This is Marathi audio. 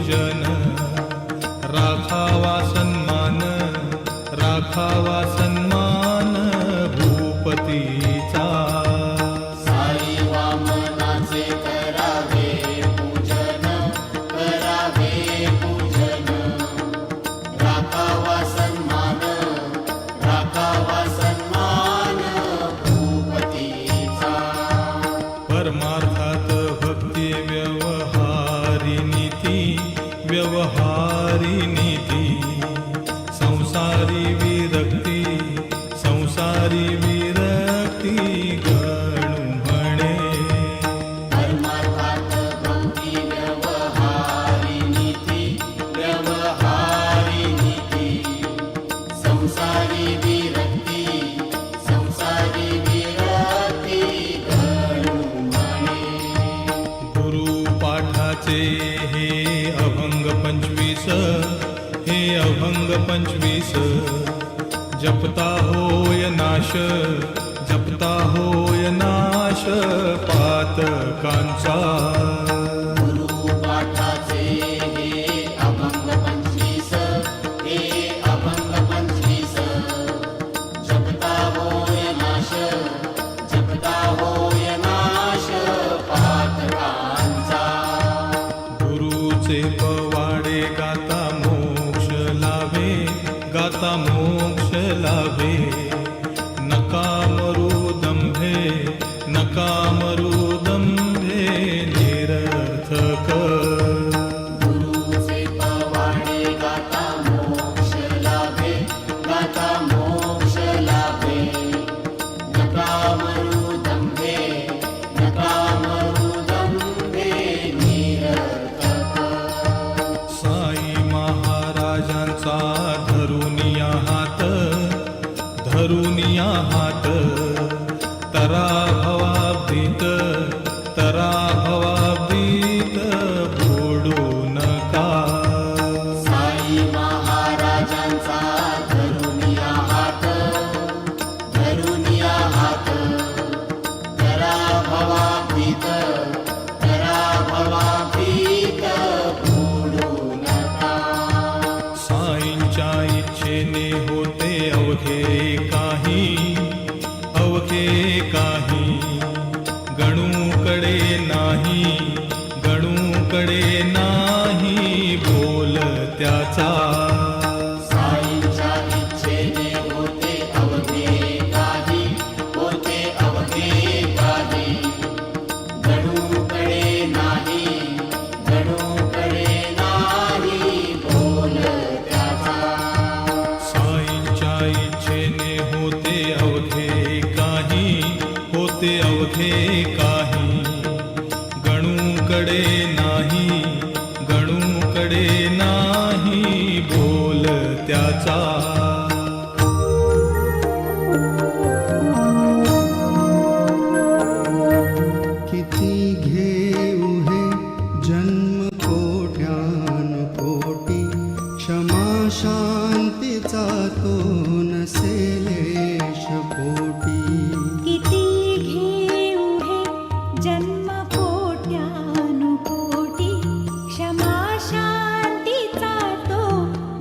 पूजन राखावा सन्मान राखावा सन्मान भूपतीचा साई वामनाचे करावे पूजन राखावा सन्मान भूपतीचा परमार्थात भक्ती व्यवहारी नीती संसारी विरक्ती गणू म्हणे परमार्थात भक्ती व्यवहारी नीती संसारी विरक्ती गणू म्हणे गुरुपाठाचे हे अभंग 25 जपता होय नाश पातकांचा गुरुपाठाचे हे अभंग 25 जपता होय नाश पातकांचा गुरुचे पवाडे गाता मोक्ष लाभे नका मरू दंभे निरर्थक गुरुचे पवाडे गाता मोक्ष लाभे नका मरू दंभे निरर्थक साई महाराजांचा धरुनिया हात तरा भवाब्दीत बुडू नका साई महाराजांचा धरुनिया हात तरा भवाब्दीत बुडू नका साईंच्या इच्छेने होते अवघे काही गणूकडे नाही बोल त्याचा साईंच्या इच्छेने होते अवघे काही गणूकडे नाही बोल त्याचा साईंच्या इच्छेने होते अवघे काही गणूकडे नाही बोल त्याचा किती घेऊ हे जन्म